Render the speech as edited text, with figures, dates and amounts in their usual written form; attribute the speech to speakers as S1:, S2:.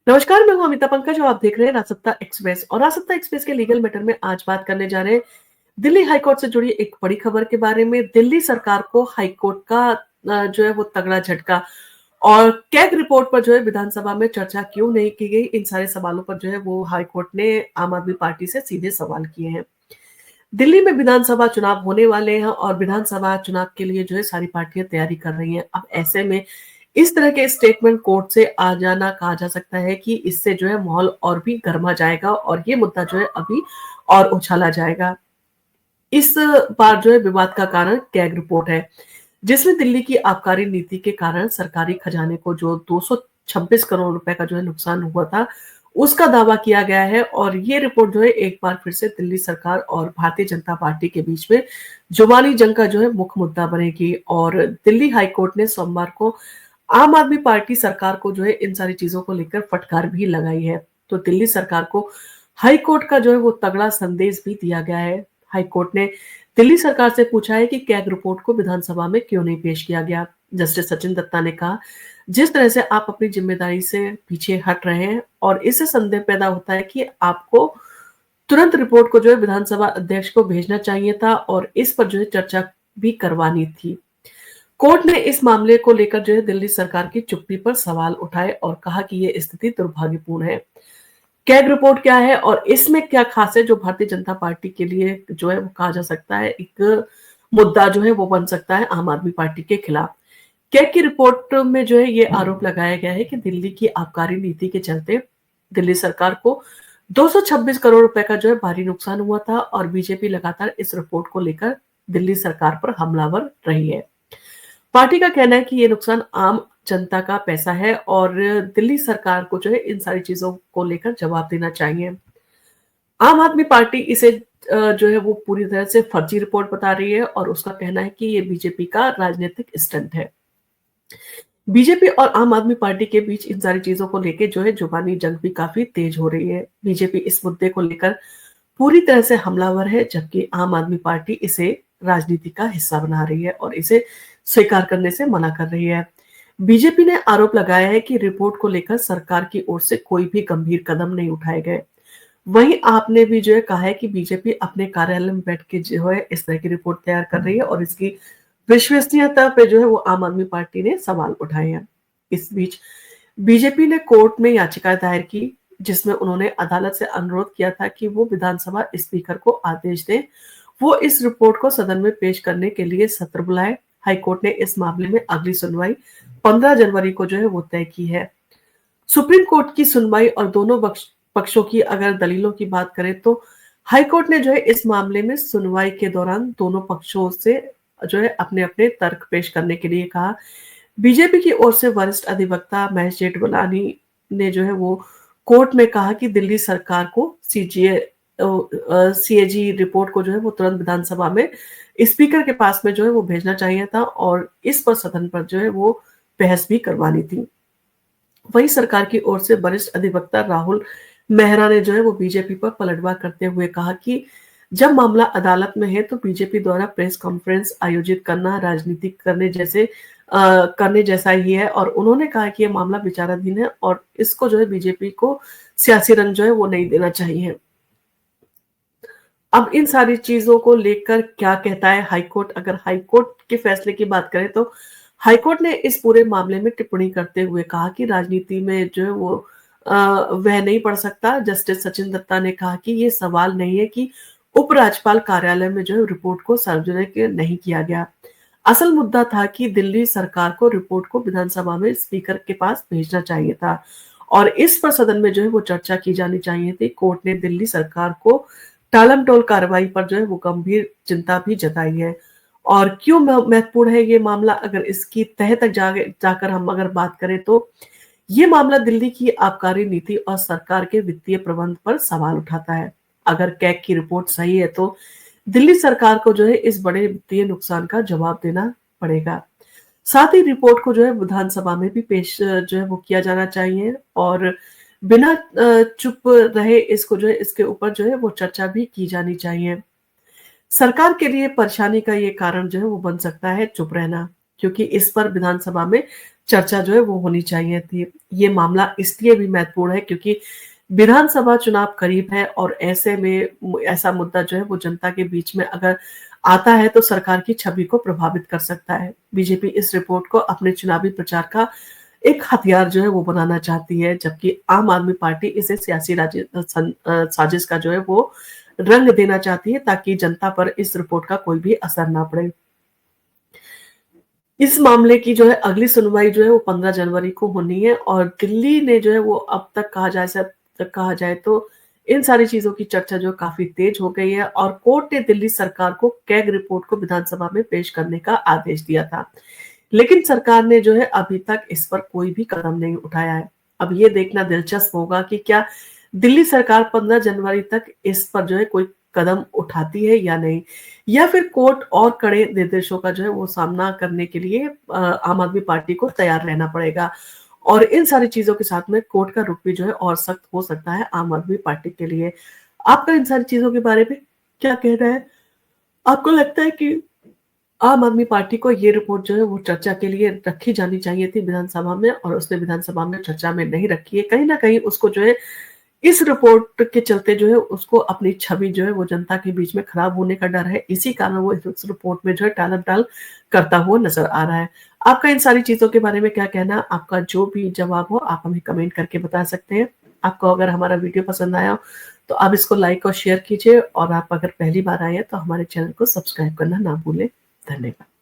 S1: नमस्कार, मैं हूँ अमिता पंकज और आप देख रहे हैं राजसत्ता एक्सप्रेस। और राजसत्ता एक्सप्रेस के लीगल मैटर में आज बात करने जा रहे हैं दिल्ली हाईकोर्ट से जुड़ी एक बड़ी खबर के बारे में। दिल्ली सरकार को हाईकोर्ट का जो है वो तगड़ा झटका। और कैग रिपोर्ट पर जो है विधानसभा में चर्चा क्यों नहीं की गई, इन सारे सवालों पर जो है वो हाईकोर्ट ने आम आदमी पार्टी से सीधे सवाल किए हैं। दिल्ली में विधानसभा चुनाव होने वाले हैं और विधानसभा चुनाव के लिए जो है सारी पार्टियां तैयारी कर रही हैं। अब ऐसे में इस तरह के स्टेटमेंट कोर्ट से आ जाना कहा जा सकता है कि इससे जो है माहौल और भी गर्मा जाएगा और ये मुद्दा जो है अभी और उछाला जाएगा। इस बार जो है विवाद का कारण कैग रिपोर्ट है, जिसमें दिल्ली की आबकारी नीति के कारण सरकारी खजाने को जो 226 करोड़ रुपए का जो है नुकसान हुआ था, उसका दावा किया गया है। और ये रिपोर्ट जो है एक बार फिर से दिल्ली सरकार और भारतीय जनता पार्टी के बीच में जुबानी जंग का जो है मुख्य मुद्दा बनेगी। और दिल्ली हाईकोर्ट ने सोमवार को आम आदमी पार्टी सरकार को जो है इन सारी चीजों को लेकर फटकार भी लगाई है। तो दिल्ली सरकार को हाई कोर्ट का जो है वो तगड़ा संदेश भी दिया गया है। हाई कोर्ट ने दिल्ली सरकार से पूछा है कि कैग रिपोर्ट को विधानसभा में क्यों नहीं पेश किया गया। जस्टिस सचिन दत्ता ने कहा, जिस तरह से आप अपनी जिम्मेदारी से पीछे हट रहे हैं और इससे संदेह पैदा होता है कि आपको तुरंत रिपोर्ट को जो है विधानसभा अध्यक्ष को भेजना चाहिए था और इस पर जो है चर्चा भी करवानी थी। कोर्ट ने इस मामले को लेकर जो है दिल्ली सरकार की चुप्पी पर सवाल उठाए और कहा कि यह स्थिति दुर्भाग्यपूर्ण है। कैग रिपोर्ट क्या है और इसमें क्या खास है जो भारतीय जनता पार्टी के लिए जो है वो कहा जा सकता है एक मुद्दा जो है वो बन सकता है आम आदमी पार्टी के खिलाफ। कैग की रिपोर्ट में जो है ये आरोप लगाया गया है कि दिल्ली की आबकारी नीति के चलते दिल्ली सरकार को 226 करोड़ रुपए का जो है भारी नुकसान हुआ था और बीजेपी लगातार इस रिपोर्ट को लेकर दिल्ली सरकार पर हमलावर रही है। पार्टी का कहना है कि ये नुकसान आम जनता का पैसा है और दिल्ली सरकार को जो है इन सारी चीजों को लेकर जवाब देना चाहिए। आम आदमी पार्टी इसे जो है वो पूरी तरह से फर्जी रिपोर्ट बता रही है और उसका कहना है कि ये बीजेपी का राजनीतिक स्टंट है। बीजेपी और आम आदमी पार्टी के बीच इन सारी चीजों को लेकर जो है जुबानी जंग भी काफी तेज हो रही है। बीजेपी इस मुद्दे को लेकर पूरी तरह से हमलावर है, जबकि आम आदमी पार्टी इसे राजनीति का हिस्सा बना रही है और इसे स्वीकार करने से मना कर रही है। बीजेपी ने आरोप लगाया है कि रिपोर्ट को लेकर सरकार की ओर से कोई भी गंभीर कदम नहीं उठाए गए। वहीं आपने भी जो है कहा है कि बीजेपी अपने कार्यालय में बैठ के जो है इस तरह की रिपोर्ट तैयार कर रही है और इसकी विश्वसनीयता पे जो है वो आम आदमी पार्टी ने सवाल उठाए हैं। इस बीच बीजेपी ने कोर्ट में याचिका दायर की, जिसमें उन्होंने अदालत से अनुरोध किया था कि वो विधानसभा स्पीकर को आदेश दें वो इस रिपोर्ट को सदन में पेश करने के लिए सत्र बुलाए। हाईकोर्ट ने इस मामले में अगली सुनवाई 15 जनवरी को जो है वो तय की है। सुप्रीम कोर्ट की सुनवाई और दोनों पक्षों की अगर दलीलों की बात करें तो हाईकोर्ट ने जो है इस मामले में सुनवाई के दौरान दोनों पक्षों से जो है अपने अपने तर्क पेश करने के लिए कहा। बीजेपी की ओर से वरिष्ठ अधिवक्ता महेश जेठमलानी ने जो है वो कोर्ट में कहा कि दिल्ली सरकार को सीएजी रिपोर्ट को जो है वो तुरंत विधानसभा में स्पीकर के पास में जो है वो भेजना चाहिए था और इस पर सदन पर जो है वो बहस भी करवानी थी। वहीं सरकार की ओर से वरिष्ठ अधिवक्ता राहुल मेहरा ने जो है वो बीजेपी पर पलटवार करते हुए कहा कि जब मामला अदालत में है तो बीजेपी द्वारा प्रेस कॉन्फ्रेंस आयोजित करना राजनीति करने जैसा ही है। और उन्होंने कहा कि यह मामला विचाराधीन है और इसको जो है बीजेपी को सियासी रंग जो है वो नहीं देना चाहिए। अब इन सारी चीजों को लेकर क्या कहता है हाईकोर्ट। अगर हाईकोर्ट के फैसले की बात करें तो हाईकोर्ट ने इस पूरे मामले में टिप्पणी करते हुए कहा कि राजनीति में जो है वो वह नहीं पड़ सकता। जस्टिस सचिन दत्ता ने कहा कि ये सवाल नहीं है कि उपराज्यपाल कार्यालय में जो है रिपोर्ट को सार्वजनिक नहीं किया गया। असल मुद्दा था कि दिल्ली सरकार को रिपोर्ट को विधानसभा में स्पीकर के पास भेजना चाहिए था और इस पर सदन में जो है वो चर्चा की जानी चाहिए थी। कोर्ट ने दिल्ली सरकार को टालमटोल कार्रवाई पर जो है वो गंभीर चिंता भी जताई है। और क्यों महत्वपूर्ण है ये मामला, अगर इसकी तह तक जाकर हम अगर बात करें तो ये मामला दिल्ली की आबकारी नीति और सरकार के वित्तीय प्रबंध पर सवाल उठाता है। अगर कैग की रिपोर्ट सही है तो दिल्ली सरकार को जो है इस बड़े वित्तीय नुकसान का जवाब देना पड़ेगा। साथ ही रिपोर्ट को जो है विधानसभा में भी पेश जो है वो किया जाना चाहिए और बिना चुप रहे इसको जो है इसके ऊपर जो है वो चर्चा भी की जानी चाहिए। सरकार के लिए परेशानी का ये कारण जो है वो बन सकता है चुप रहना, क्योंकि इस पर विधानसभा में चर्चा जो है वो होनी चाहिए थी। ये मामला इसलिए भी महत्वपूर्ण है क्योंकि विधानसभा चुनाव करीब है और ऐसे में ऐसा मुद्दा जो है वो जनता के बीच में अगर आता है तो सरकार की छवि को प्रभावित कर सकता है। बीजेपी इस रिपोर्ट को अपने चुनावी प्रचार का एक हथियार जो है वो बनाना चाहती है, जबकि आम आदमी पार्टी इसे सियासी साजिश का जो है वो रंग देना चाहती है ताकि जनता पर इस रिपोर्ट का कोई भी असर ना पड़े। इस मामले की जो है अगली सुनवाई जो है वो 15 जनवरी को होनी है और दिल्ली ने जो है वो अब तक कहा जाए तो इन सारी चीज़ों की चर्चा जो काफ़ी तेज हो गई है और कोर्ट ने दिल्ली सरकार को कैग रिपोर्ट को विधानसभा में पेश करने का आदेश दिया था। लेकिन सरकार ने जो है अभी तक इस पर कोई भी कदम नहीं उठाया है। अब ये देखना दिलचस्प होगा कि क्या दिल्ली सरकार 15 जनवरी तक इस पर जो है कोई कदम उठाती है या नहीं, या फिर कोर्ट और कड़े निर्देशों का जो है वो सामना करने के लिए आम आदमी पार्टी को तैयार रहना पड़ेगा। और इन सारी चीज़ों के साथ में कोर्ट का रुख भी जो है और सख्त हो सकता है आम आदमी पार्टी के लिए। आपका इन सारी चीज़ों के बारे में क्या कहना है? आपको लगता है कि आम आदमी पार्टी को ये रिपोर्ट जो है वो चर्चा के लिए रखी जानी चाहिए थी विधानसभा में और उसने विधानसभा में चर्चा में नहीं रखी है। कहीं न कहीं उसको जो है इस रिपोर्ट के चलते जो है उसको अपनी छवि जो है वो जनता के बीच में खराब होने का डर है। इसी कारण वो इस रिपोर्ट में जो है टालम-टाल करता हुआ नज़र आ रहा है। आपका इन सारी चीज़ों के बारे में क्या कहना है? आपका जो भी जवाब हो आप हमें कमेंट करके बता सकते हैं। आपको अगर हमारा वीडियो पसंद आया हो तो आप इसको लाइक और शेयर कीजिए और आप अगर पहली बार आए हैं तो हमारे चैनल को सब्सक्राइब करना ना भूलें। धन्यवाद।